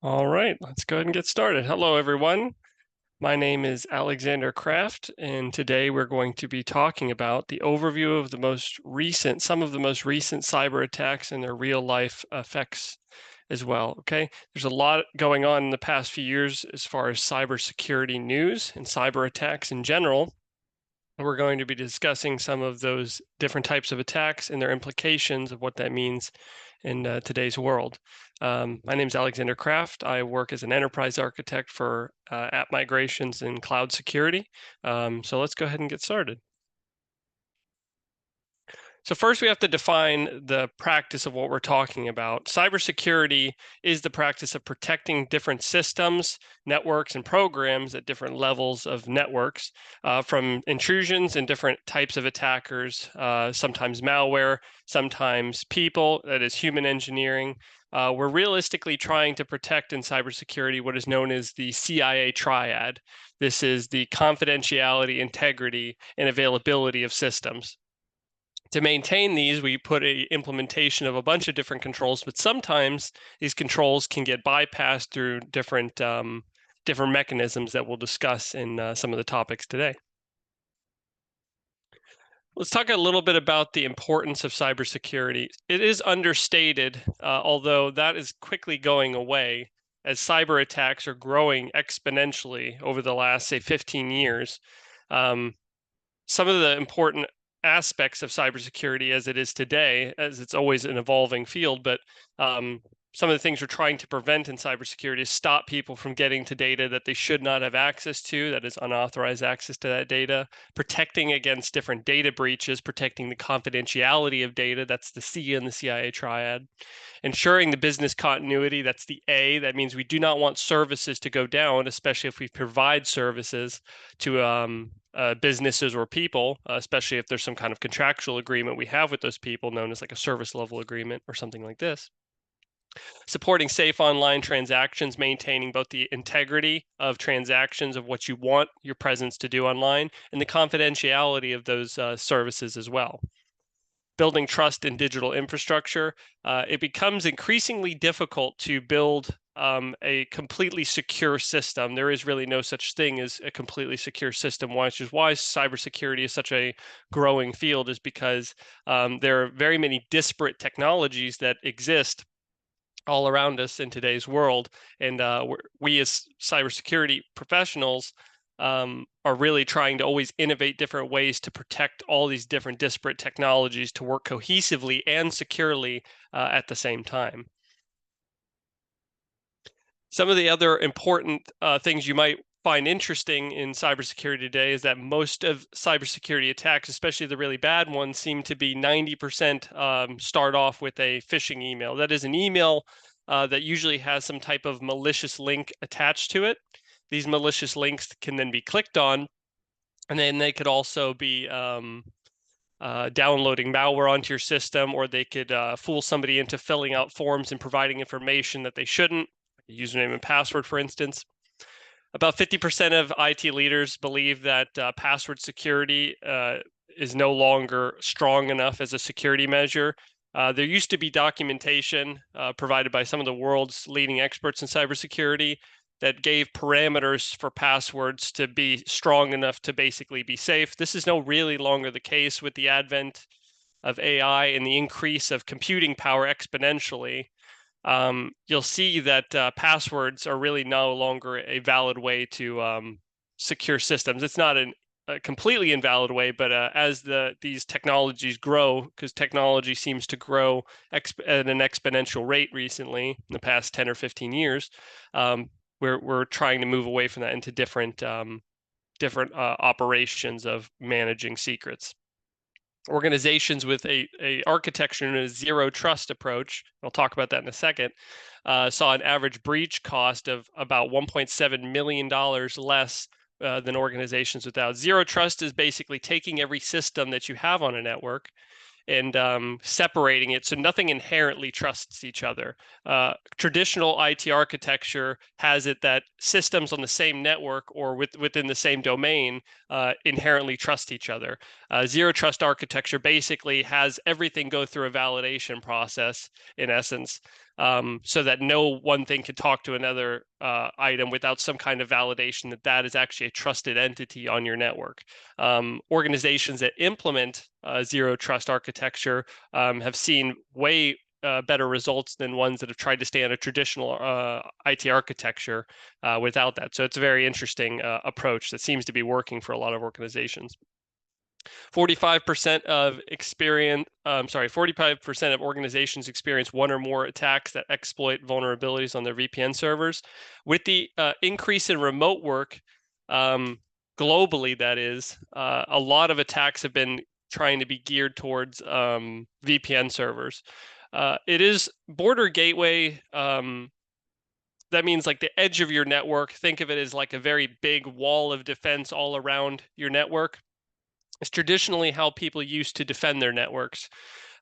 All right, let's go ahead and get started. Hello, everyone. My name is Alexander Kraft, and today we're going to be talking about the overview of some of the most recent cyber attacks and their real life effects as well. Okay, there's a lot going on in the past few years as far as cybersecurity news and cyber attacks in general. We're going to be discussing some of those different types of attacks and their implications of what that means in today's world. My name is Alexander Kraft. I work as an enterprise architect for app migrations and cloud security. So let's go ahead and get started. So first, we have to define the practice of what we're talking about. Cybersecurity is the practice of protecting different systems, networks, and programs at different levels of networks from intrusions and different types of attackers, sometimes malware, sometimes people, that is human engineering. We're realistically trying to protect in cybersecurity what is known as the CIA triad. This is the confidentiality, integrity, and availability of systems. To maintain these, we put a implementation of a bunch of different controls, but sometimes these controls can get bypassed through different mechanisms that we'll discuss in some of the topics today. Let's talk a little bit about the importance of cybersecurity. It is understated, although that is quickly going away as cyber attacks are growing exponentially over the last, say, 15 years. Some of the important aspects of cybersecurity as it is today, as it's always an evolving field, but some of the things we're trying to prevent in cybersecurity is stop people from getting to data that they should not have access to, that is unauthorized access to that data, protecting against different data breaches, protecting the confidentiality of data, that's the C in the CIA triad, ensuring the business continuity, that's the A, that means we do not want services to go down, especially if we provide services to businesses or people, especially if there's some kind of contractual agreement we have with those people known as like a service level agreement or something like this. Supporting safe online transactions, maintaining both the integrity of transactions of what you want your presence to do online and the confidentiality of those services as well. Building trust in digital infrastructure, it becomes increasingly difficult to build a completely secure system. There is really no such thing as a completely secure system, which is why cybersecurity is such a growing field, is because there are very many disparate technologies that exist all around us in today's world. And we as cybersecurity professionals are really trying to always innovate different ways to protect all these different disparate technologies to work cohesively and securely at the same time. Some of the other important things you might find interesting in cybersecurity today is that most of cybersecurity attacks, especially the really bad ones, seem to be 90% start off with a phishing email. That is an email that usually has some type of malicious link attached to it. These malicious links can then be clicked on, and then they could also be downloading malware onto your system, or they could fool somebody into filling out forms and providing information that they shouldn't, username and password, for instance. About 50% of IT leaders believe that password security is no longer strong enough as a security measure. There used to be documentation provided by some of the world's leading experts in cybersecurity that gave parameters for passwords to be strong enough to basically be safe. This is no really longer the case with the advent of AI and the increase of computing power exponentially. You'll see that passwords are really no longer a valid way to secure systems. It's not a completely invalid way, but as these technologies grow, because technology seems to grow at an exponential rate recently in the past 10 or 15 years, we're trying to move away from that into different operations of managing secrets. Organizations with a architecture and a zero trust approach, I'll talk about that in a second, saw an average breach cost of about $1.7 million less than organizations without. Zero trust is basically taking every system that you have on a network and separating it so nothing inherently trusts each other. Traditional IT architecture has it that systems on the same network or within the same domain inherently trust each other. Zero trust architecture basically has everything go through a validation process, in essence. so that no one thing can talk to another item without some kind of validation that that is actually a trusted entity on your network. Organizations that implement zero trust architecture have seen way better results than ones that have tried to stay on a traditional IT architecture without that. So it's a very interesting approach that seems to be working for a lot of organizations. 45% of 45% of organizations experience one or more attacks that exploit vulnerabilities on their VPN servers. With the increase in remote work, globally, that is, a lot of attacks have been trying to be geared towards VPN servers. It is border gateway. That means like the edge of your network. Think of it as like a very big wall of defense all around your network. It's traditionally how people used to defend their networks.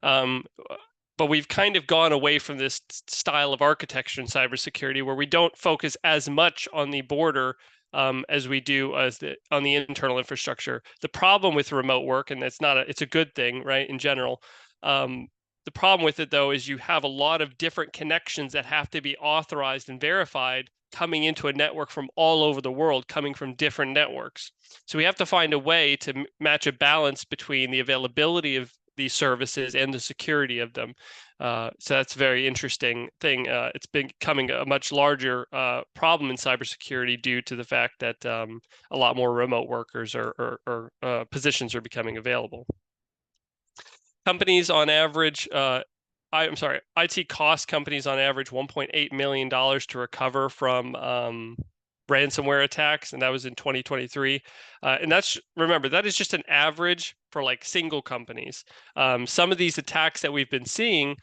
But we've kind of gone away from this style of architecture in cybersecurity where we don't focus as much on the border as we do on the internal infrastructure. The problem with remote work, and it's a good thing, right, in general. The problem with it, though, is you have a lot of different connections that have to be authorized and verified coming into a network from all over the world, coming from different networks. So we have to find a way to match a balance between the availability of these services and the security of them. So that's a very interesting thing. It's been becoming a much larger problem in cybersecurity due to the fact that a lot more remote workers or positions are becoming available. Companies on average, IT cost companies on average $1.8 million to recover from ransomware attacks, and that was in 2023. And remember, that is just an average for like single companies. Some of these attacks that we've been seeing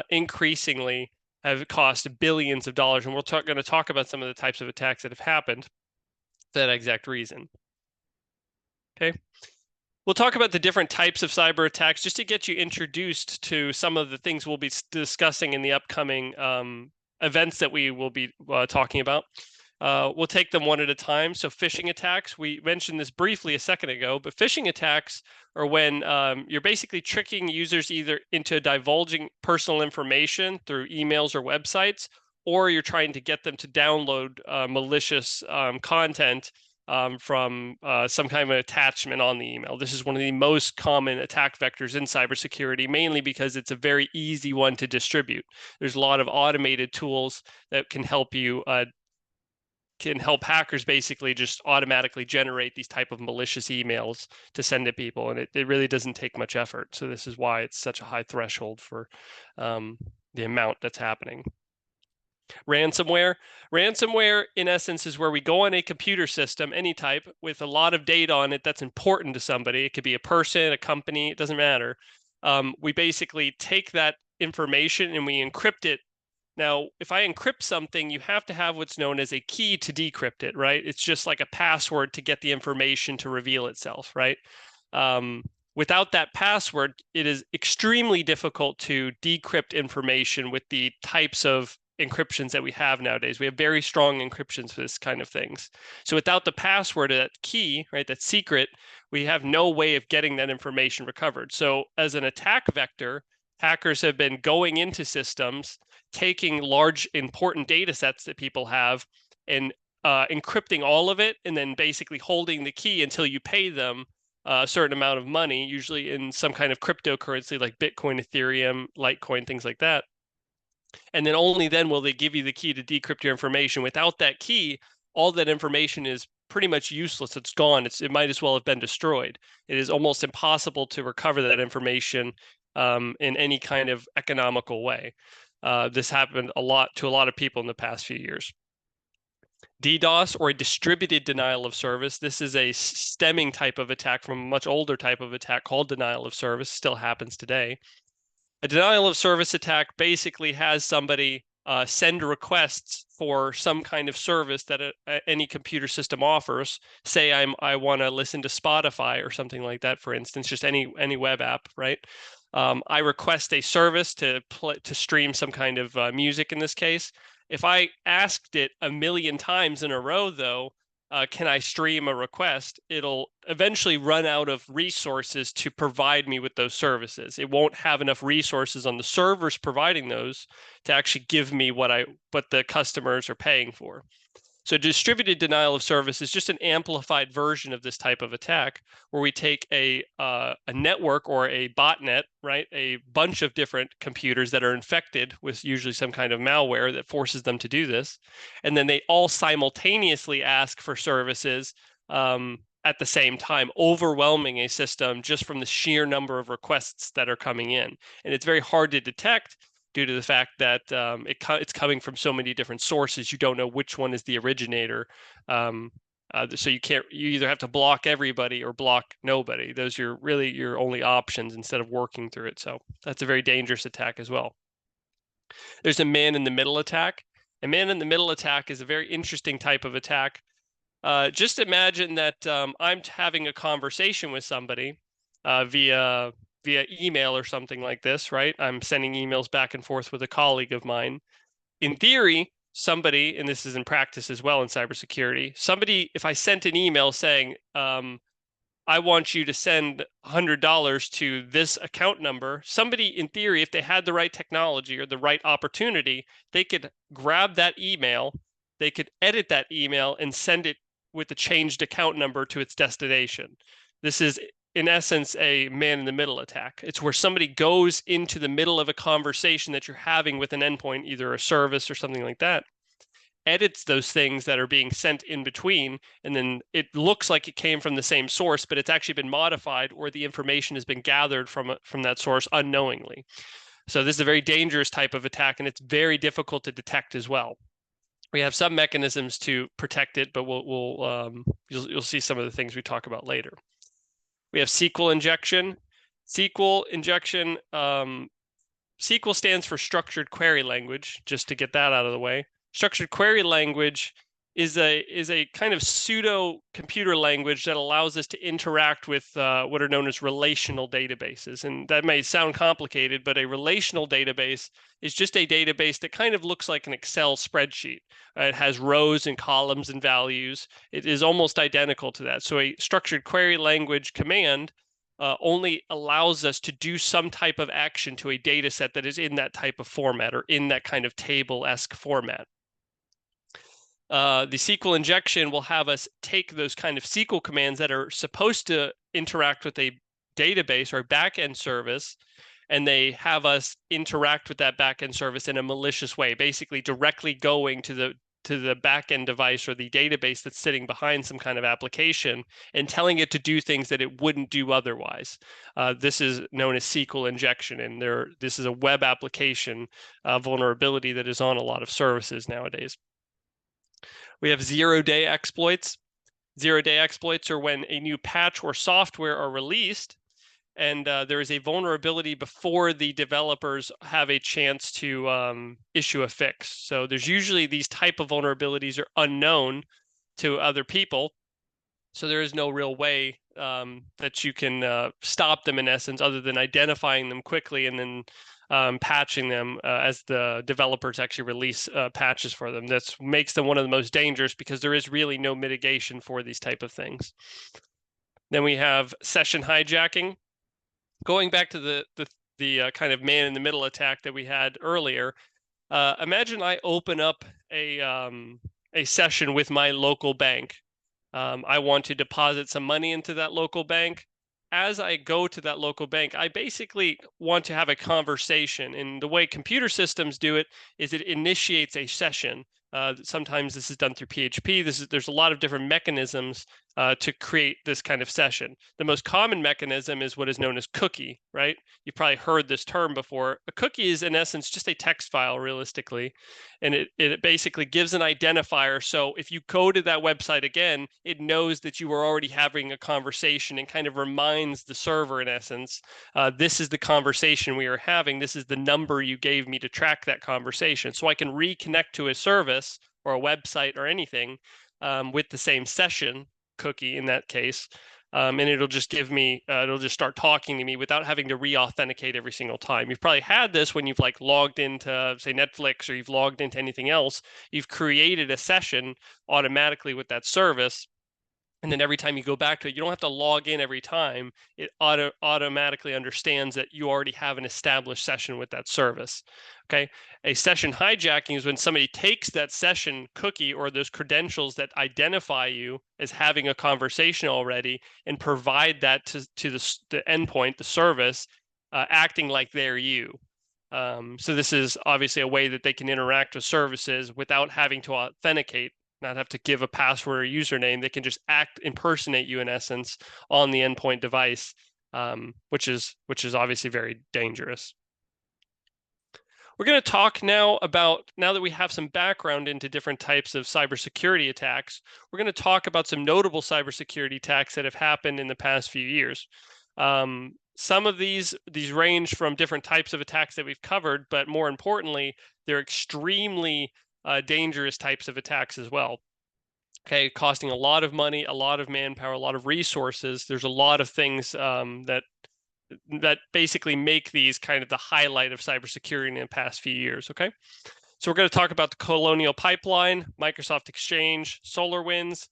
increasingly have cost billions of dollars, and we're going to talk about some of the types of attacks that have happened for that exact reason. Okay. We'll talk about the different types of cyber attacks just to get you introduced to some of the things we'll be discussing in the upcoming events that we will be talking about. We'll take them one at a time. So phishing attacks, we mentioned this briefly a second ago, but phishing attacks are when you're basically tricking users either into divulging personal information through emails or websites, or you're trying to get them to download malicious content from some kind of an attachment on the email. This is one of the most common attack vectors in cybersecurity, mainly because it's a very easy one to distribute. There's a lot of automated tools that can help you, can help hackers basically just automatically generate these type of malicious emails to send to people, and it really doesn't take much effort. So this is why it's such a high threshold for the amount that's happening. Ransomware. Ransomware, in essence, is where we go on a computer system, any type, with a lot of data on it that's important to somebody. It could be a person, a company, it doesn't matter. We basically take that information and we encrypt it. Now, if I encrypt something, you have to have what's known as a key to decrypt it, right? It's just like a password to get the information to reveal itself, right? Without that password, it is extremely difficult to decrypt information with the types of encryptions that we have nowadays. We have very strong encryptions for this kind of things. So without the password, that key, right, that secret, we have no way of getting that information recovered. So as an attack vector, hackers have been going into systems, taking large important data sets that people have and encrypting all of it, and then basically holding the key until you pay them a certain amount of money, usually in some kind of cryptocurrency like Bitcoin, Ethereum, Litecoin, things like that. And then only then will they give you the key to decrypt your information. Without that key, all that information is pretty much useless. It's gone. It might as well have been destroyed. It is almost impossible to recover that information in any kind of economical way. This happened to a lot of people in the past few years. DDoS, or a distributed denial of service. This is a stemming type of attack from a much older type of attack called denial of service. Still happens today. A denial of service attack basically has somebody send requests for some kind of service that any computer system offers. Say I want to listen to Spotify or something like that, for instance, just any web app, right? I request a service to stream some kind of music in this case. If I asked it a million times in a row, though, can I stream a request, it'll eventually run out of resources to provide me with those services. It won't have enough resources on the servers providing those to actually give me what the customers are paying for. So distributed denial of service is just an amplified version of this type of attack, where we take a network or a botnet, right, a bunch of different computers that are infected with usually some kind of malware that forces them to do this, and then they all simultaneously ask for services at the same time, overwhelming a system just from the sheer number of requests that are coming in. And it's very hard to detect due to the fact that it's coming from so many different sources. You don't know which one is the originator. So you either have to block everybody or block nobody. Those are really your only options instead of working through it. So that's a very dangerous attack as well. There's a man-in-the-middle attack. A man-in-the-middle attack is a very interesting type of attack. Just imagine that I'm having a conversation with somebody via email or something like this, right? I'm sending emails back and forth with a colleague of mine. In theory, somebody, and this is in practice as well in cybersecurity, if I sent an email saying, I want you to send $100 to this account number, somebody in theory, if they had the right technology or the right opportunity, they could grab that email, they could edit that email and send it with the changed account number to its destination. This is in essence a man-in-the-middle attack. It's where somebody goes into the middle of a conversation that you're having with an endpoint, either a service or something like that, edits those things that are being sent in between, and then it looks like it came from the same source, but it's actually been modified, or the information has been gathered from that source unknowingly. So this is a very dangerous type of attack, and it's very difficult to detect as well. We have some mechanisms to protect it, but you'll see some of the things we talk about later. We have SQL injection. SQL injection, SQL stands for structured query language, just to get that out of the way. Structured query language is a kind of pseudo computer language that allows us to interact with what are known as relational databases. And that may sound complicated, but a relational database is just a database that kind of looks like an Excel spreadsheet. It has rows and columns and values. It is almost identical to that. So a structured query language command only allows us to do some type of action to a data set that is in that type of format or in that kind of table-esque format. The SQL injection will have us take those kind of SQL commands that are supposed to interact with a database or backend service, and they have us interact with that backend service in a malicious way, basically directly going to the backend device or the database that's sitting behind some kind of application and telling it to do things that it wouldn't do otherwise. This is known as SQL injection, and this is a web application vulnerability that is on a lot of services nowadays. We have zero-day exploits. Zero-day exploits are when a new patch or software are released, and there is a vulnerability before the developers have a chance to issue a fix. So there's usually these type of vulnerabilities are unknown to other people, so there is no real way that you can stop them in essence, other than identifying them quickly and then patching them as the developers actually release patches for them. That makes them one of the most dangerous because there is really no mitigation for these type of things. Then we have session hijacking. Going back to the kind of man-in-the-middle attack that we had earlier, imagine I open up a session with my local bank. I want to deposit some money into that local bank. As I go to that local bank, I basically want to have a conversation. And the way computer systems do it is it initiates a session. Sometimes this is done through PHP. There's a lot of different mechanisms to create this kind of session. The most common mechanism is what is known as cookie, right? You've probably heard this term before. A cookie is in essence just a text file realistically, and it basically gives an identifier. So if you go to that website again, it knows that you were already having a conversation and kind of reminds the server in essence, this is the conversation we are having. This is the number you gave me to track that conversation. So I can reconnect to a service or a website or anything with the same session cookie in that case, and it'll just give me, it'll just start talking to me without having to re-authenticate every single time. You've probably had this when you've like logged into, say, Netflix, or you've logged into anything else. You've created a session automatically with that service. And then every time you go back to it, you don't have to log in every time. It automatically understands that you already have an established session with that service. Okay. A session hijacking is when somebody takes that session cookie or those credentials that identify you as having a conversation already and provide that to the endpoint, the service, acting like they're you. So this is obviously a way that they can interact with services without having to authenticate, not have to give a password or username. They can just impersonate you in essence on the endpoint device, which is obviously very dangerous. We're going to talk now that we have some background into different types of cybersecurity attacks, we're going to talk about some notable cybersecurity attacks that have happened in the past few years. Some of these range from different types of attacks that we've covered, but more importantly, they're extremely dangerous types of attacks as well. Okay, costing a lot of money, a lot of manpower, a lot of resources. There's a lot of things that basically make these kind of the highlight of cybersecurity in the past few years. Okay, so we're going to talk about the Colonial Pipeline, Microsoft Exchange, SolarWinds,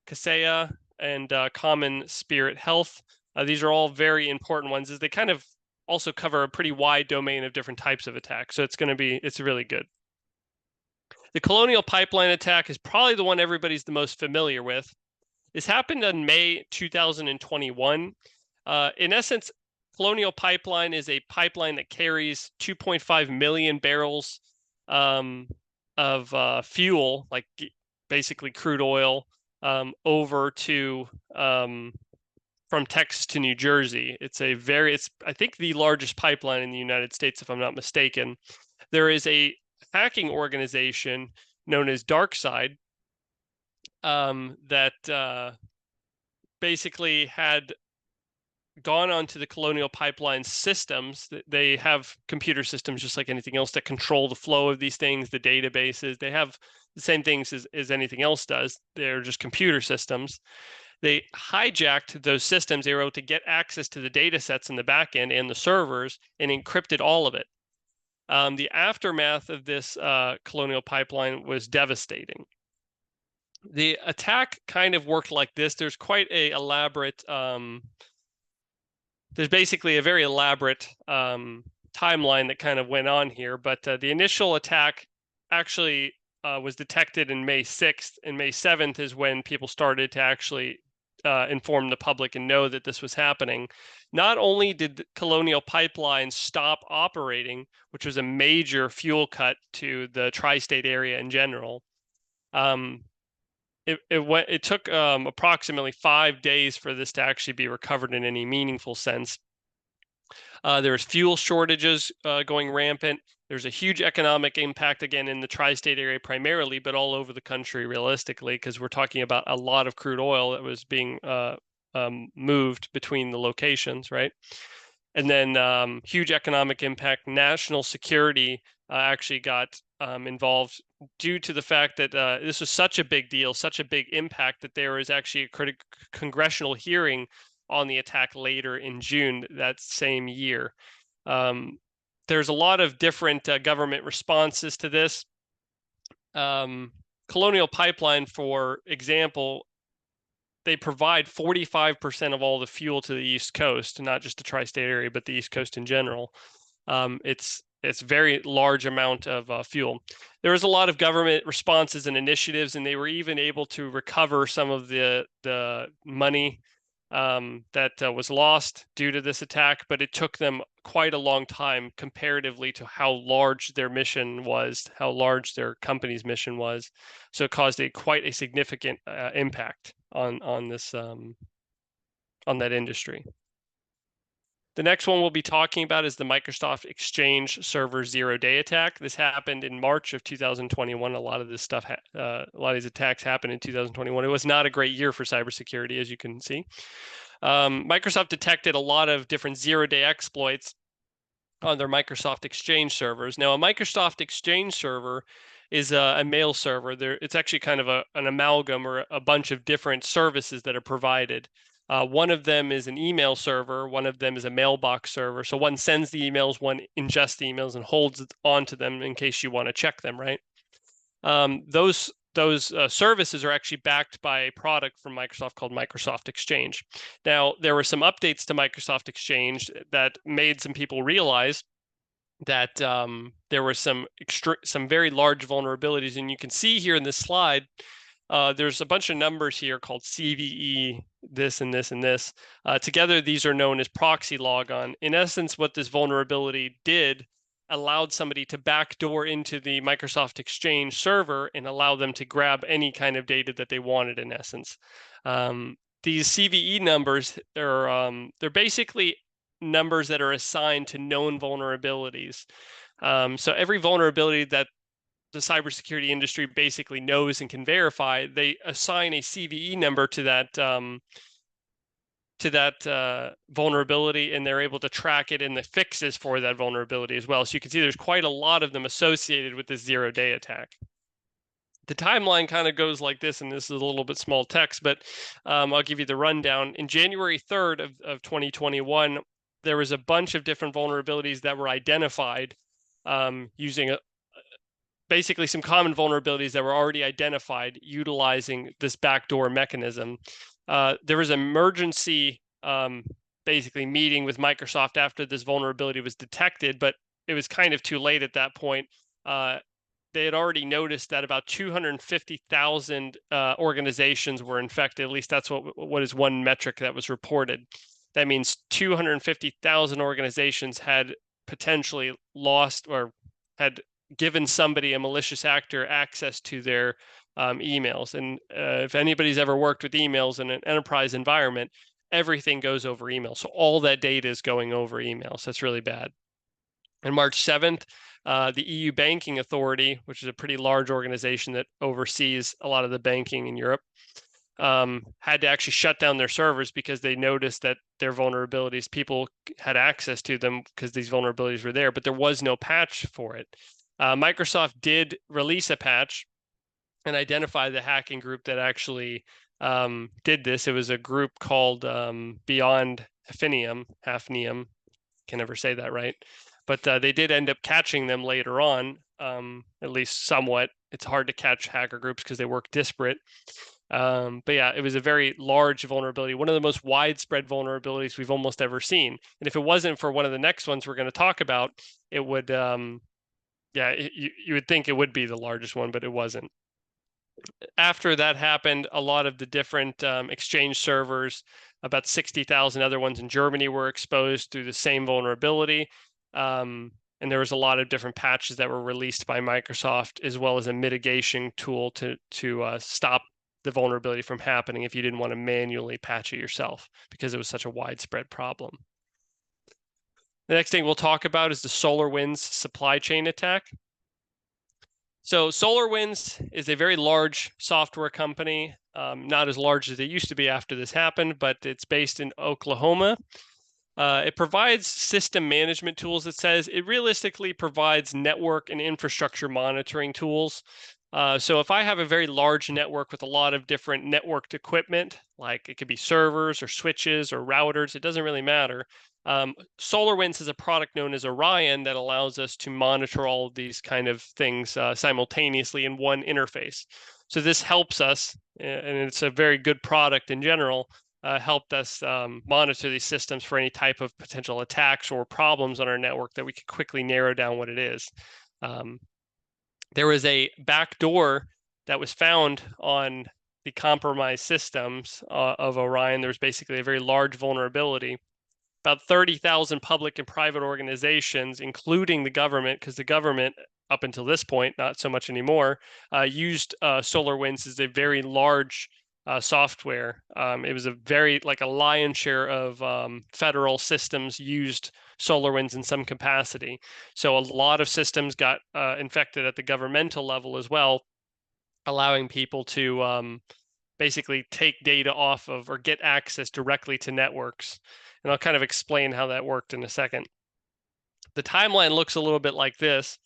Casaya, and Common Spirit Health. These are all very important ones, as they kind of also cover a pretty wide domain of different types of attacks. So it's really good. The Colonial Pipeline attack is probably the one everybody's the most familiar with. This happened in May 2021. In essence, Colonial Pipeline is a pipeline that carries 2.5 million barrels of fuel, like basically crude oil, over to from Texas to New Jersey. It's I think the largest pipeline in the United States, if I'm not mistaken. There is a hacking organization known as DarkSide that basically had gone onto the Colonial Pipeline systems. They have computer systems just like anything else that control the flow of these things, the databases. They have the same things as anything else does. They're just computer systems. They hijacked those systems. They were able to get access to the data sets in the back end and the servers and encrypted all of it. The aftermath of this Colonial Pipeline was devastating. The attack kind of worked like this. There's quite a elaborate, there's basically a very elaborate timeline that kind of went on here, but the initial attack actually was detected in May 6th, and May 7th is when people started to actually inform the public and know that this was happening. Not only did Colonial Pipeline stop operating, which was a major fuel cut to the tri-state area in general, it took approximately 5 days for this to actually be recovered in any meaningful sense. There was fuel shortages going rampant. There's a huge economic impact, again, in the tri-state area primarily, but all over the country realistically, because we're talking about a lot of crude oil that was being moved between the locations, right? And then huge economic impact. National security actually got involved due to the fact that this was such a big deal, such a big impact, that there was actually a congressional hearing on the attack later in June that same year. There's a lot of different government responses to this. Colonial Pipeline, for example, they provide 45% of all the fuel to the East Coast, not just the tri-state area, but the East Coast in general. It's a very large amount of fuel. There was a lot of government responses and initiatives, and they were even able to recover some of the money that was lost due to this attack, but it took them quite a long time comparatively to how large their mission was, how large their company's mission was. So it caused quite a significant impact on this on that industry. The next one we'll be talking about is the Microsoft Exchange Server zero-day attack. This happened in March of 2021. A lot of this stuff, a lot of these attacks happened in 2021. It was not a great year for cybersecurity, as you can see. Microsoft detected a lot of different zero-day exploits on their Microsoft Exchange servers. Now, a Microsoft Exchange server is a mail server. It's actually kind of an amalgam or a bunch of different services that are provided. One of them is an email server. One of them is a mailbox server. So one sends the emails, one ingests the emails and holds onto them in case you want to check them, right? Those services are actually backed by a product from Microsoft called Microsoft Exchange. Now, there were some updates to Microsoft Exchange that made some people realize that there were some very large vulnerabilities, and you can see here in this slide, there's a bunch of numbers here called CVE, this and this and this. Together, these are known as proxy logon. In essence, what this vulnerability did allowed somebody to backdoor into the Microsoft Exchange server and allow them to grab any kind of data that they wanted, in essence. These CVE numbers, they're basically numbers that are assigned to known vulnerabilities. So every vulnerability that the cybersecurity industry basically knows and can verify, they assign a CVE number to that vulnerability, and they're able to track it in the fixes for that vulnerability as well. So you can see there's quite a lot of them associated with this zero-day attack. The timeline kind of goes like this, and this is a little bit small text, but I'll give you the rundown. In January 3rd of 2021, there was a bunch of different vulnerabilities that were identified using basically some common vulnerabilities that were already identified utilizing this backdoor mechanism. There was an emergency basically meeting with Microsoft after this vulnerability was detected, but it was kind of too late at that point. They had already noticed that about 250,000 organizations were infected. At least that's what is one metric that was reported. That means 250,000 organizations had potentially lost or had given somebody, a malicious actor, access to their emails. And if anybody's ever worked with emails in an enterprise environment, everything goes over email. So all that data is going over email. So that's really bad. On March 7th, the EU Banking Authority, which is a pretty large organization that oversees a lot of the banking in Europe, had to actually shut down their servers because they noticed that their vulnerabilities, people had access to them because these vulnerabilities were there, but there was no patch for it. Microsoft did release a patch and identify the hacking group that actually did this. It was a group called Beyond Hafnium. Can never say that right. But they did end up catching them later on, at least somewhat. It's hard to catch hacker groups because they work disparate. But yeah, it was a very large vulnerability, one of the most widespread vulnerabilities we've almost ever seen. And if it wasn't for one of the next ones we're going to talk about, it would, you would think it would be the largest one, but it wasn't. After that happened, a lot of the different Exchange servers, about 60,000 other ones in Germany, were exposed through the same vulnerability. And there was a lot of different patches that were released by Microsoft, as well as a mitigation tool to stop the vulnerability from happening if you didn't want to manually patch it yourself, because it was such a widespread problem. The next thing we'll talk about is the SolarWinds supply chain attack. So SolarWinds is a very large software company, not as large as they used to be after this happened, but it's based in Oklahoma. It provides system management tools. It says it realistically provides network and infrastructure monitoring tools. So if I have a very large network with a lot of different networked equipment, like it could be servers or switches or routers, it doesn't really matter. SolarWinds is a product known as Orion that allows us to monitor all of these kind of things simultaneously in one interface. So this helps us, and it's a very good product in general, helped us monitor these systems for any type of potential attacks or problems on our network that we could quickly narrow down what it is. There was a backdoor that was found on the compromised systems of Orion. There was basically a very large vulnerability. About 30,000 public and private organizations, including the government, because the government, up until this point, not so much anymore, used SolarWinds as a very large software. It was like a lion's share of federal systems used SolarWinds in some capacity. So a lot of systems got infected at the governmental level as well, allowing people to basically take data off of or get access directly to networks. And I'll kind of explain how that worked in a second. The timeline looks a little bit like this.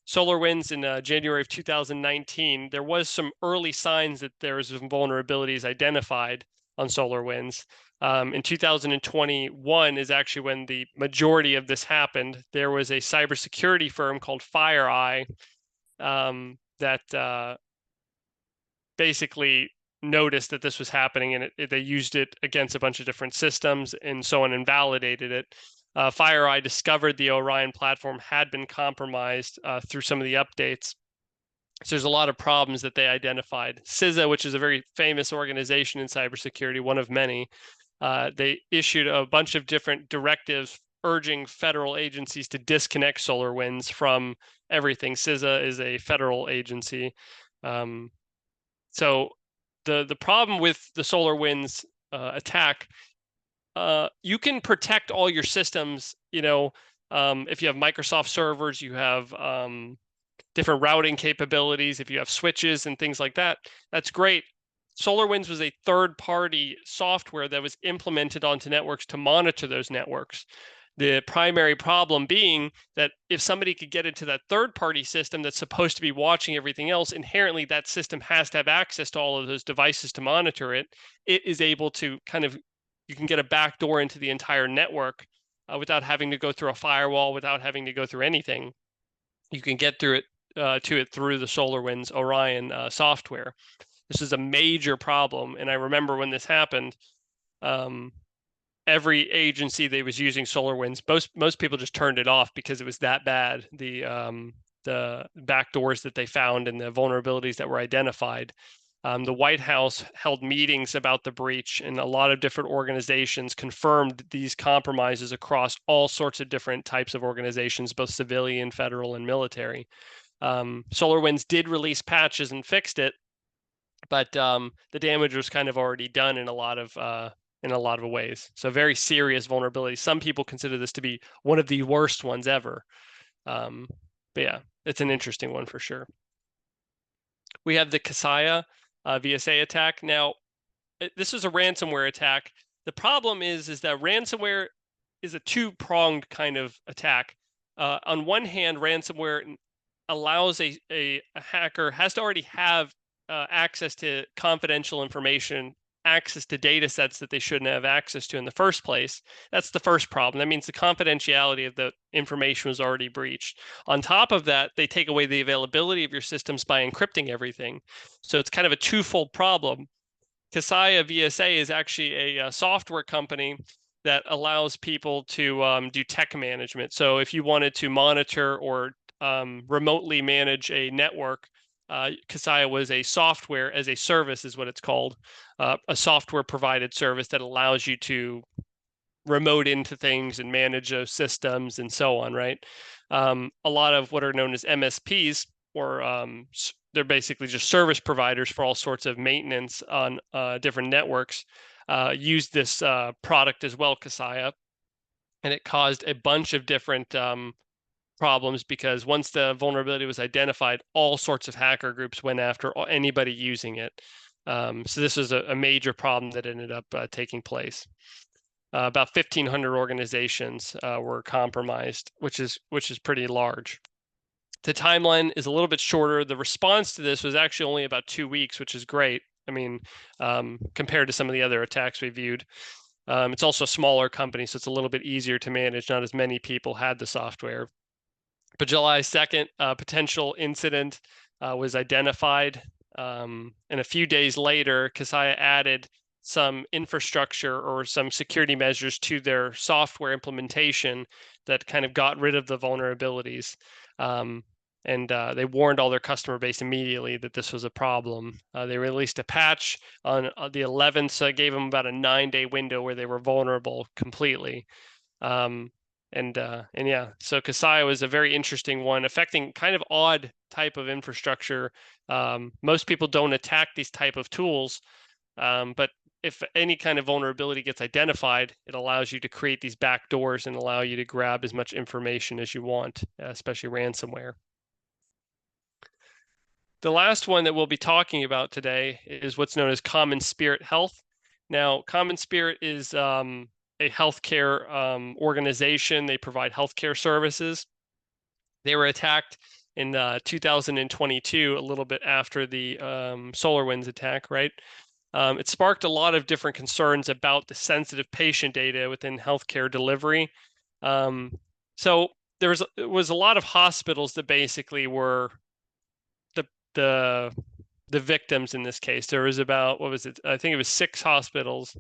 SolarWinds in January of 2019, there was some early signs that there was some vulnerabilities identified on SolarWinds. In 2021 is actually when the majority of this happened. There was a cybersecurity firm called FireEye that basically noticed that this was happening, and they used it against a bunch of different systems and so on and validated it. FireEye discovered the Orion platform had been compromised through some of the updates. So there's a lot of problems that they identified. CISA, which is a very famous organization in cybersecurity, one of many, they issued a bunch of different directives urging federal agencies to disconnect SolarWinds from everything. CISA is a federal agency. So the problem with the SolarWinds attack, you can protect all your systems. If you have Microsoft servers, you have different routing capabilities. If you have switches and things like that, that's great. SolarWinds was a third-party software that was implemented onto networks to monitor those networks. The primary problem being that if somebody could get into that third-party system that's supposed to be watching everything else, inherently that system has to have access to all of those devices to monitor it. It is able to you can get a backdoor into the entire network without having to go through a firewall, without having to go through anything. You can get through it through the SolarWinds Orion software. This is a major problem, and I remember when this happened, every agency that was using SolarWinds, most people just turned it off because it was that bad. The backdoors that they found and the vulnerabilities that were identified. The White House held meetings about the breach, and a lot of different organizations confirmed these compromises across all sorts of different types of organizations, both civilian, federal, and military. SolarWinds did release patches and fixed it, but the damage was kind of already done in a lot of ways. So very serious vulnerability. Some people consider this to be one of the worst ones ever. But yeah, it's an interesting one for sure. We have the Casaya VSA attack. Now, this is a ransomware attack. The problem is that ransomware is a two-pronged kind of attack. On one hand, ransomware allows a hacker has to already have access to confidential information, access to data sets that they shouldn't have access to in the first place. That's the first problem. That means the confidentiality of the information was already breached. On top of that, they take away the availability of your systems by encrypting everything. So it's kind of a twofold problem. Casaya VSA is actually a software company that allows people to do tech management. So if you wanted to monitor or remotely manage a network, Casaya was a software as a service is what it's called, a software provided service that allows you to remote into things and manage those systems and so on, right? A lot of what are known as MSPs, or they're basically just service providers for all sorts of maintenance on different networks, use this product as well, Casaya, and it caused a bunch of different problems because once the vulnerability was identified, all sorts of hacker groups went after anybody using it. So this was a major problem that ended up taking place. About 1,500 organizations were compromised, which is pretty large. The timeline is a little bit shorter. The response to this was actually only about 2 weeks, which is great. I mean, compared to some of the other attacks we viewed. It's also a smaller company, so it's a little bit easier to manage. Not as many people had the software. But July 2nd, a potential incident was identified. And a few days later, Casaya added some infrastructure or some security measures to their software implementation that kind of got rid of the vulnerabilities. And they warned all their customer base immediately that this was a problem. They released a patch on the 11th, so it gave them about a 9-day window where they were vulnerable completely. And yeah, so Casaya was a very interesting one, affecting kind of odd type of infrastructure. Most people don't attack these type of tools, but if any kind of vulnerability gets identified, it allows you to create these backdoors and allow you to grab as much information as you want, especially ransomware. The last one that we'll be talking about today is what's known as Common Spirit Health. Now, Common Spirit is a healthcare organization. They provide healthcare services. They were attacked in 2022, a little bit after the SolarWinds attack, right? It sparked a lot of different concerns about the sensitive patient data within healthcare delivery. So there was a lot of hospitals that basically were the the the victims in this case. There was about, what was it? I think it was 6 hospitals.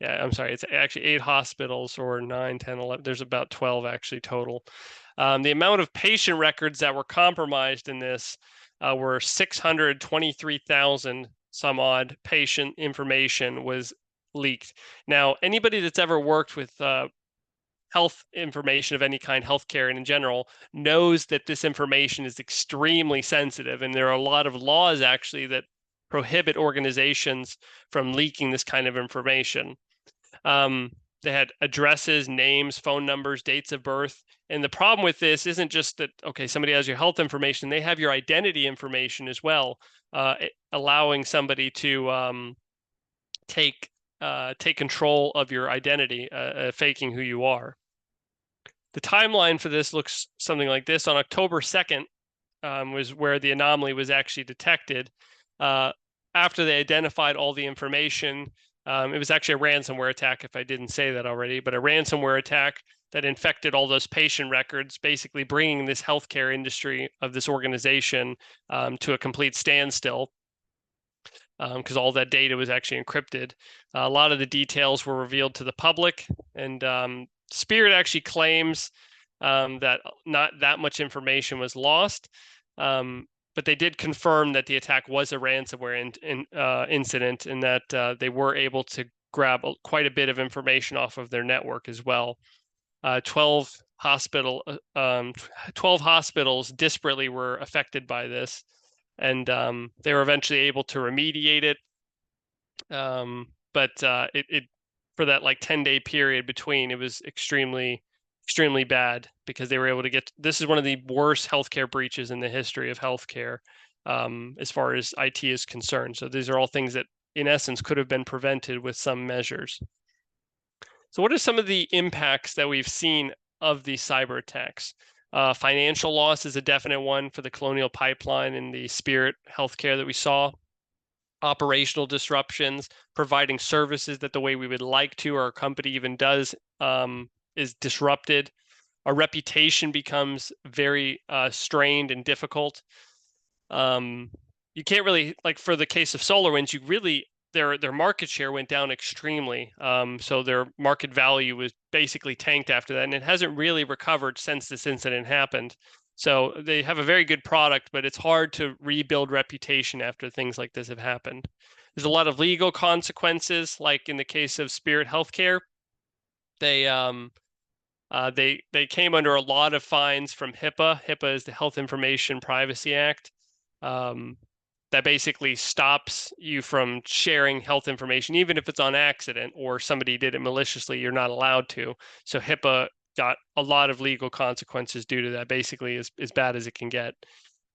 Yeah, I'm sorry. It's actually 8 hospitals, or 9, 10, 11. There's about 12 actually total. The amount of patient records that were compromised in this were 623,000 some odd patient information was leaked. Now, anybody that's ever worked with health information of any kind, healthcare and in general, knows that this information is extremely sensitive. And there are a lot of laws actually that prohibit organizations from leaking this kind of information. They had addresses, names, phone numbers, dates of birth. And the problem with this isn't just that, okay, somebody has your health information, they have your identity information as well, allowing somebody to take control of your identity, faking who you are. The timeline for this looks something like this. On October 2nd was where the anomaly was actually detected. After they identified all the information, it was actually a ransomware attack, if I didn't say that already, but a ransomware attack that infected all those patient records, basically bringing this healthcare industry of this organization to a complete standstill, because all that data was actually encrypted. A lot of the details were revealed to the public, and Spirit actually claims that not that much information was lost, but they did confirm that the attack was a ransomware incident, and that they were able to grab quite a bit of information off of their network as well. 12 hospitals disparately were affected by this, and they were eventually able to remediate it. But it for that like 10-day period between, it was extremely bad, because they were able to get, this is one of the worst healthcare breaches in the history of healthcare, as far as IT is concerned. So these are all things that in essence could have been prevented with some measures. So what are some of the impacts that we've seen of these cyber attacks? Financial loss is a definite one for the Colonial Pipeline and the Spirit healthcare that we saw. Operational disruptions, providing services that the way we would like to, or our company even does, is disrupted. Our reputation becomes very strained and difficult. You can't really, like for the case of SolarWinds, you really, their market share went down extremely. So their market value was basically tanked after that, and it hasn't really recovered since this incident happened. So they have a very good product, but it's hard to rebuild reputation after things like this have happened. There's a lot of legal consequences, like in the case of Spirit Healthcare. They came under a lot of fines from HIPAA. HIPAA is the Health Information Privacy Act. That basically stops you from sharing health information, even if it's on accident or somebody did it maliciously, you're not allowed to. So HIPAA got a lot of legal consequences due to that, basically as bad as it can get.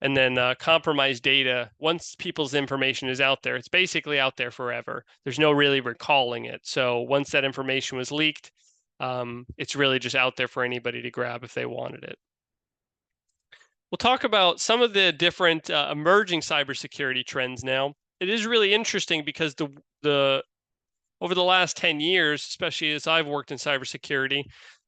And then compromised data, once people's information is out there, it's basically out there forever. There's no really recalling it. So once that information was leaked, it's really just out there for anybody to grab if they wanted it. We'll talk about some of the different emerging cybersecurity trends now. It is really interesting because the over the last 10 years, especially as I've worked in cybersecurity,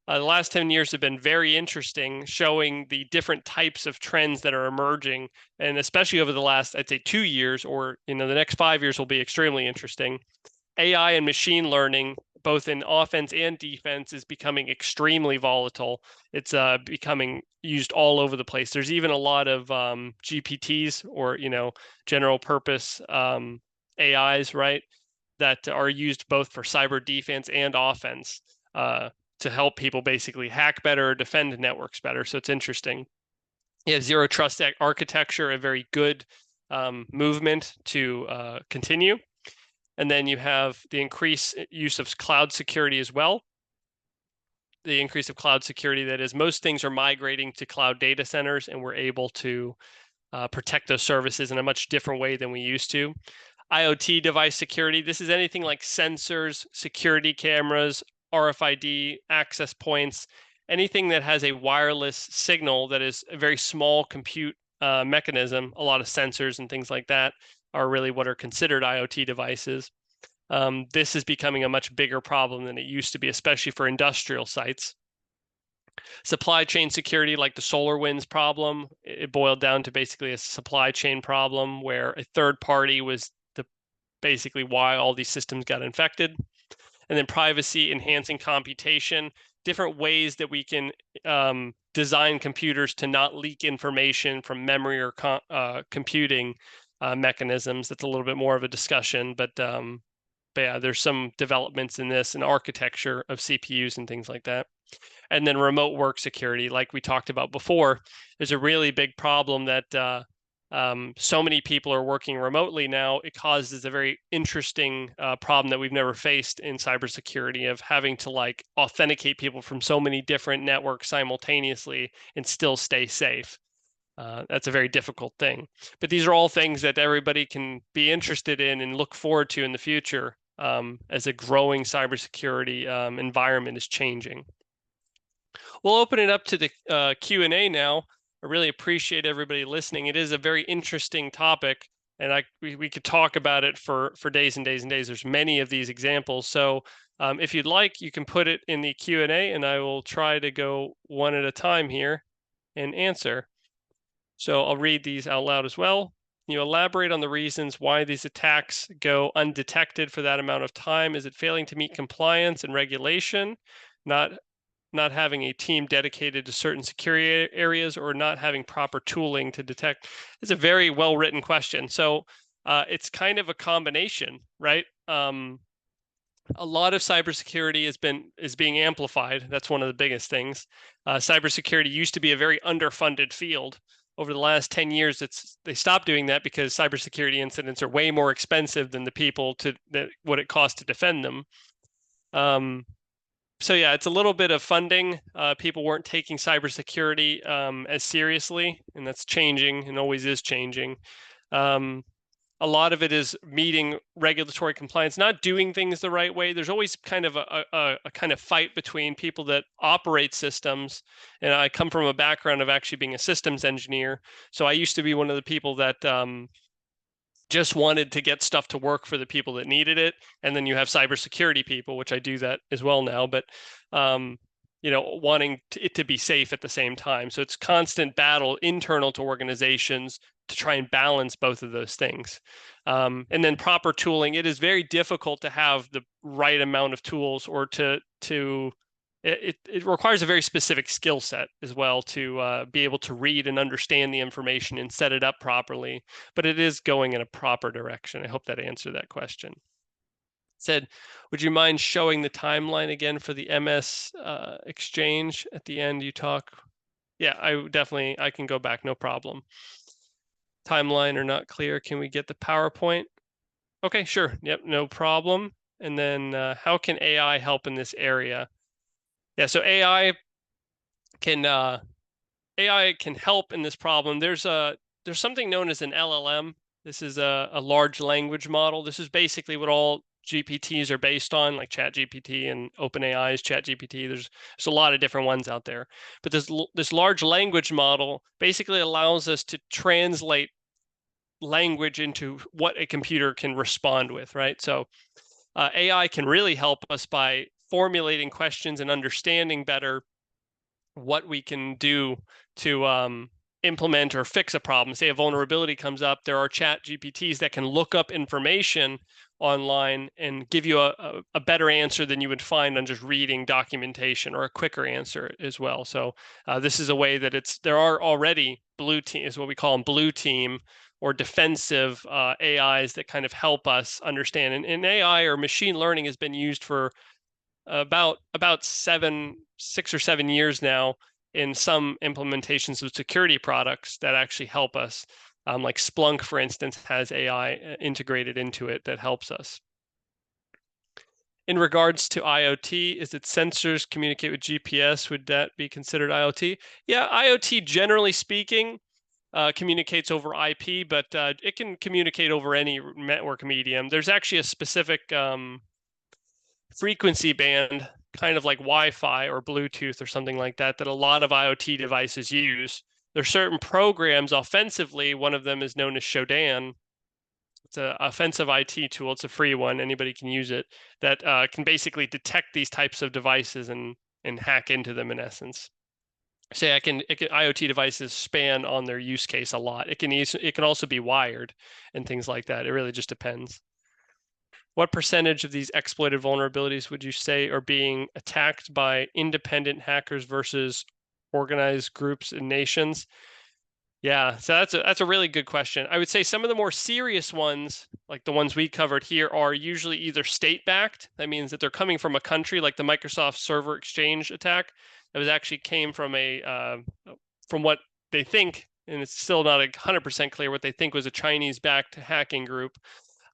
the last 10 years have been very interesting, showing the different types of trends that are emerging. And especially over the last, I'd say 2 years, or the next 5 years will be extremely interesting. AI and machine learning, both in offense and defense, is becoming extremely volatile. It's becoming used all over the place. There's even a lot of GPTs, or general purpose AIs, right, that are used both for cyber defense and offense to help people basically hack better, defend networks better. So it's interesting. Yeah, zero trust architecture, a very good movement to continue. And then you have the increased use of cloud security as well. The increase of cloud security, that is, most things are migrating to cloud data centers, and we're able to protect those services in a much different way than we used to. IoT device security, this is anything like sensors, security cameras, RFID access points, anything that has a wireless signal that is a very small compute mechanism, a lot of sensors and things like that are really what are considered IoT devices. This is becoming a much bigger problem than it used to be, especially for industrial sites. Supply chain security, like the SolarWinds problem, it boiled down to basically a supply chain problem where a third party was basically why all these systems got infected. And then privacy enhancing computation, different ways that we can design computers to not leak information from memory or computing mechanisms. That's a little bit more of a discussion, but yeah, there's some developments in this and architecture of CPUs and things like that. And then remote work security, like we talked about before, there's a really big problem that so many people are working remotely now. It causes a very interesting problem that we've never faced in cybersecurity of having to like authenticate people from so many different networks simultaneously and still stay safe. That's a very difficult thing. But these are all things that everybody can be interested in and look forward to in the future as a growing cybersecurity environment is changing. We'll open it up to the Q&A now. I really appreciate everybody listening. It is a very interesting topic, and we could talk about it for days and days and days. There's many of these examples. So if you'd like, you can put it in the Q&A, and I will try to go one at a time here and answer. So I'll read these out loud as well. Can you elaborate on the reasons why these attacks go undetected for that amount of time? Is it failing to meet compliance and regulation? Not having a team dedicated to certain security areas, or not having proper tooling to detect? It's a very well written question. So it's kind of a combination, right? A lot of cybersecurity is being amplified. That's one of the biggest things. Cybersecurity used to be a very underfunded field. Over the last 10 years, they stopped doing that because cybersecurity incidents are way more expensive than what it costs to defend them. So yeah, it's a little bit of funding. People weren't taking cybersecurity as seriously, and that's changing and always is changing. A lot of it is meeting regulatory compliance, not doing things the right way. There's always kind of a kind of fight between people that operate systems. And I come from a background of actually being a systems engineer. So I used to be one of the people that just wanted to get stuff to work for the people that needed it. And then you have cybersecurity people, which I do that as well now, but wanting it to be safe at the same time. So it's constant battle internal to organizations to try and balance both of those things. And then proper tooling. It is very difficult to have the right amount of tools, or it requires a very specific skill set as well to be able to read and understand the information and set it up properly. But it is going in a proper direction. I hope that answered that question. Said, would you mind showing the timeline again for the MS exchange at the end you talk? Yeah, I can go back, no problem. Timeline are not clear. Can we get the PowerPoint? Okay, sure. Yep, no problem. And then how can AI help in this area? Yeah, so AI can help in this problem. There's something known as an LLM. This is a large language model. This is basically what all GPTs are based on, like ChatGPT and OpenAI's ChatGPT. There's a lot of different ones out there. But this large language model basically allows us to translate language into what a computer can respond with, right? So AI can really help us by formulating questions and understanding better what we can do to implement or fix a problem. Say a vulnerability comes up, there are chat GPTs that can look up information online and give you a better answer than you would find on just reading documentation, or a quicker answer as well. So this is a way that there are already blue team, is what we call them, blue team or defensive AIs that kind of help us understand. And AI or machine learning has been used for about 6 or 7 years now in some implementations of security products that actually help us. Like Splunk, for instance, has AI integrated into it that helps us. In regards to IoT, is it sensors communicate with GPS? Would that be considered IoT? Yeah, IoT, generally speaking, communicates over IP, but it can communicate over any network medium. There's actually a specific frequency band, kind of like Wi-Fi or Bluetooth or something like that, that a lot of IoT devices use. There's certain programs offensively. One of them is known as Shodan, it's an offensive IT tool. It's a free one. Anybody can use it. That can basically detect these types of devices and hack into them in essence. Say IoT devices span on their use case a lot. It can also be wired and things like that. It really just depends. What percentage of these exploited vulnerabilities would you say are being attacked by independent hackers versus organized groups and nations? Yeah, so that's a really good question. I would say some of the more serious ones, like the ones we covered here, are usually either state-backed. That means that they're coming from a country, like the Microsoft Server Exchange attack. That was actually came from from what they think, and it's still not 100% clear what they think was a Chinese-backed hacking group.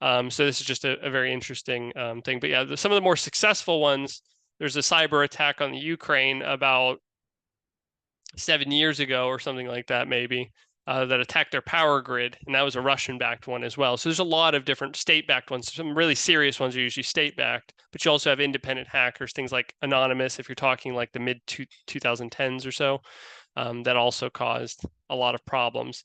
So this is just a very interesting thing. But yeah, some of the more successful ones. There's a cyber attack on the Ukraine about 7 years ago or something like that, maybe, that attacked their power grid, and that was a Russian-backed one as well. So there's a lot of different state-backed ones. Some really serious ones are usually state-backed, but you also have independent hackers, things like Anonymous, if you're talking like the mid 2010s or so, that also caused a lot of problems.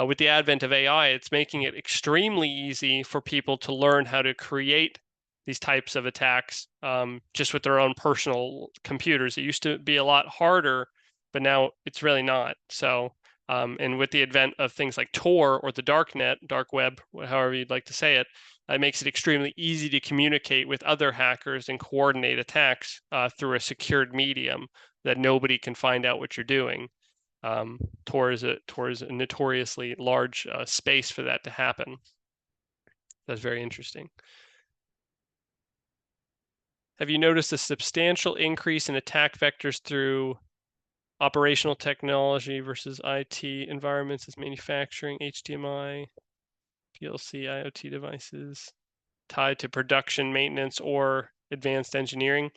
With the advent of AI, it's making it extremely easy for people to learn how to create these types of attacks just with their own personal computers. It used to be a lot harder, but now it's really not. So, and with the advent of things like Tor or the dark web, however you'd like to say it, it makes it extremely easy to communicate with other hackers and coordinate attacks through a secured medium that nobody can find out what you're doing. Tor is a notoriously large space for that to happen. That's very interesting. Have you noticed a substantial increase in attack vectors through operational technology versus IT environments as manufacturing, HDMI, PLC, IoT devices tied to production, maintenance, or advanced engineering?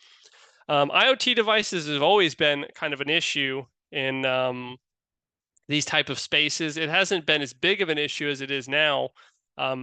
IoT devices have always been kind of an issue in these type of spaces. It hasn't been as big of an issue as it is now. A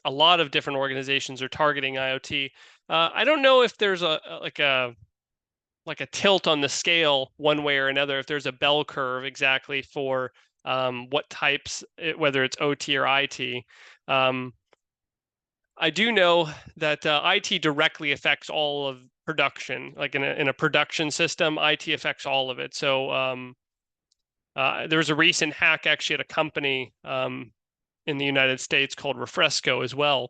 lot of different organizations are targeting IoT. I don't know if there's like a tilt on the scale one way or another, if there's a bell curve exactly for what types, whether it's OT or IT. I do know that IT directly affects all of production. Like in a production system, IT affects all of it. So there was a recent hack actually at a company in the United States called Refresco as well.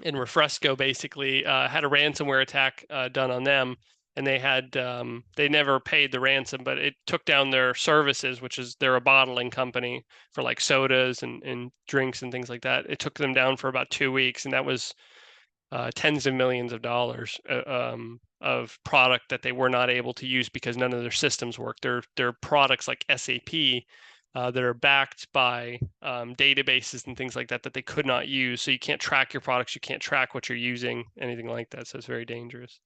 And Refresco basically had a ransomware attack done on them, and they never paid the ransom, but it took down their services, which is they're a bottling company for like sodas and drinks and things like that. It took them down for about 2 weeks, and that was tens of millions of dollars of product that they were not able to use because none of their systems worked. Their products like SAP that are backed by databases and things like that they could not use. So you can't track your products, you can't track what you're using, anything like that. So it's very dangerous.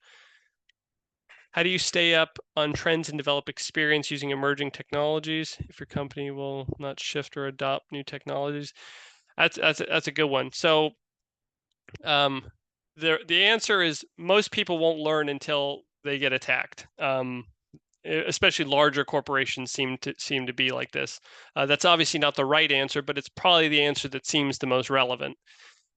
How do you stay up on trends and develop experience using emerging technologies if your company will not shift or adopt new technologies? That's a good one. So the answer is most people won't learn until they get attacked. Especially larger corporations seem to be like this. That's obviously not the right answer, but it's probably the answer that seems the most relevant.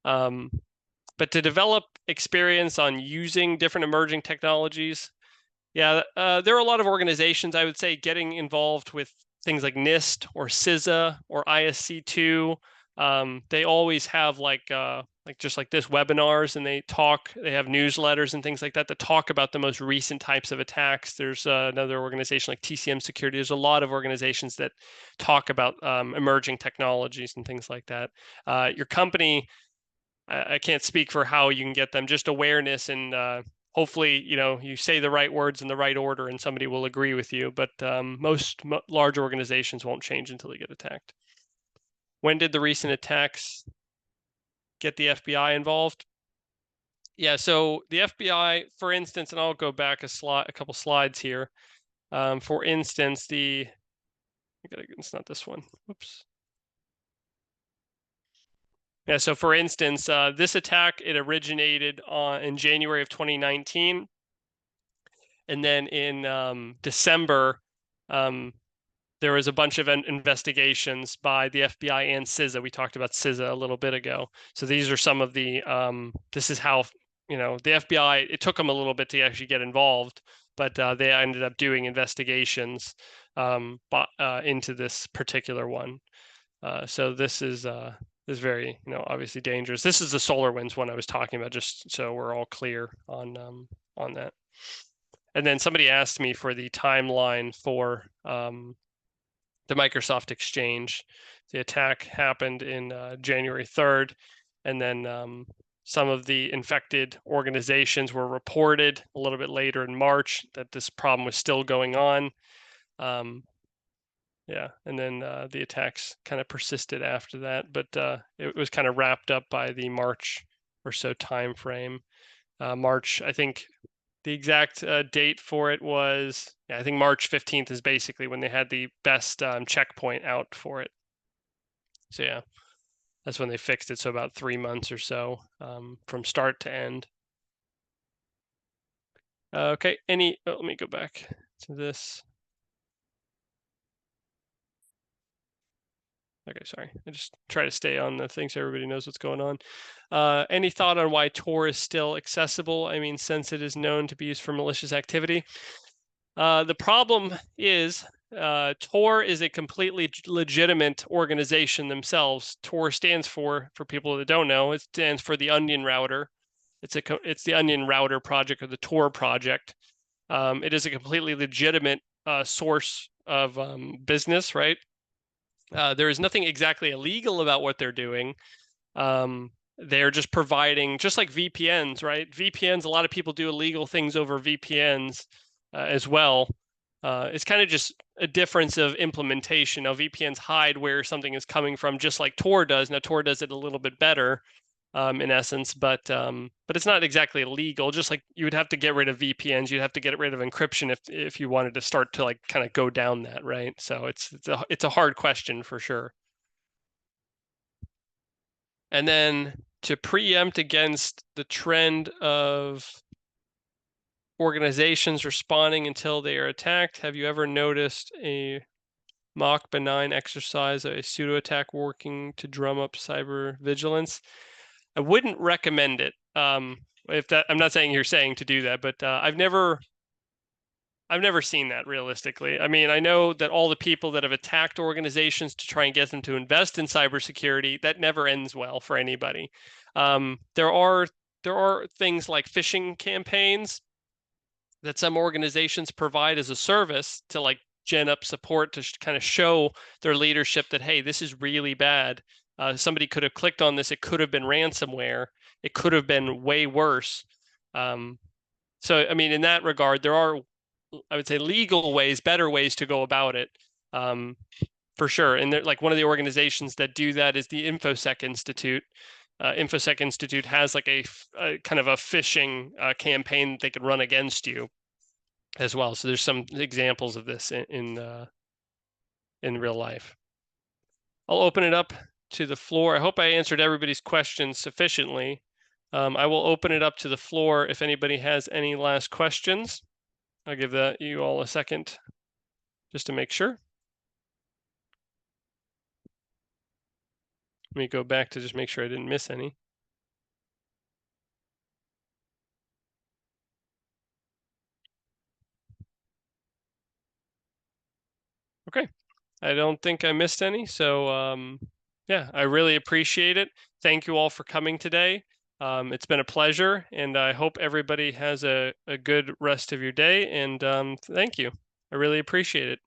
But to develop experience on using different emerging technologies, yeah, there are a lot of organizations, I would say, getting involved with things like NIST or CISA or ISC2. They always have just like this webinars, and they have newsletters and things like that talk about the most recent types of attacks. There's another organization like TCM Security. There's a lot of organizations that talk about emerging technologies and things like that. Your company, I can't speak for how you can get them, just awareness, and hopefully, you say the right words in the right order and somebody will agree with you. But most large organizations won't change until they get attacked. When did the recent attacks get the FBI involved? Yeah, so the FBI, for instance, and I'll go back a couple slides here. For instance, it's not this one. Oops. Yeah, so for instance, this attack, it originated in January of 2019. And then in December, there was a bunch of investigations by the FBI and CISA. We talked about CISA a little bit ago. So these are some of the, this is how, the FBI, it took them a little bit to actually get involved, but they ended up doing investigations into this particular one. So this is very, obviously dangerous. This is the SolarWinds one I was talking about, just so we're all clear on that. And then somebody asked me for the timeline for the Microsoft Exchange. The attack happened in January 3rd, and then some of the infected organizations were reported a little bit later in March that this problem was still going on. Yeah, and then the attacks kind of persisted after that, but it was kind of wrapped up by the March or so time frame. March, I think the exact date for it was, I think March 15th is basically when they had the best checkpoint out for it. So yeah, that's when they fixed it. So about 3 months or so from start to end. Okay, let me go back to this. Okay, sorry. I just try to stay on the things so everybody knows what's going on. Any thought on why Tor is still accessible? I mean, since it is known to be used for malicious activity. The problem is Tor is a completely legitimate organization themselves. Tor stands for people that don't know, it stands for the Onion Router. It's the Onion Router project, or the Tor project. It is a completely legitimate source of business, right? There is nothing exactly illegal about what they're doing. They're just providing, just like VPNs, right? VPNs, a lot of people do illegal things over VPNs as well. It's kind of just a difference of implementation. Now, VPNs hide where something is coming from, just like Tor does. Now, Tor does it a little bit better in essence, but it's not exactly illegal. Just like you would have to get rid of VPNs, you'd have to get rid of encryption if you wanted to start to like kind of go down that, right? So it's a hard question for sure. And then to preempt against the trend of organizations responding until they are attacked, have you ever noticed a mock benign exercise, a pseudo attack working to drum up cyber vigilance? I wouldn't recommend it. If that, I'm not saying you're saying to do that, but I've never seen that realistically. I mean, I know that all the people that have attacked organizations to try and get them to invest in cybersecurity, that never ends well for anybody. There are things like phishing campaigns that some organizations provide as a service to like gen up support to kind of show their leadership that, hey, this is really bad. Somebody could have clicked on this. It could have been ransomware. It could have been way worse. So, I mean, in that regard, there are, I would say, legal ways, better ways to go about it, for sure. And like one of the organizations that do that is the InfoSec Institute. InfoSec Institute has like a kind of a phishing campaign that they could run against you as well. So there's some examples of this in real life. I'll open it up to the floor. I hope I answered everybody's questions sufficiently. I will open it up to the floor if anybody has any last questions. I'll give you all a second just to make sure. Let me go back to just make sure I didn't miss any. Okay, I don't think I missed any. So yeah, I really appreciate it. Thank you all for coming today. It's been a pleasure, and I hope everybody has a good rest of your day. And thank you. I really appreciate it.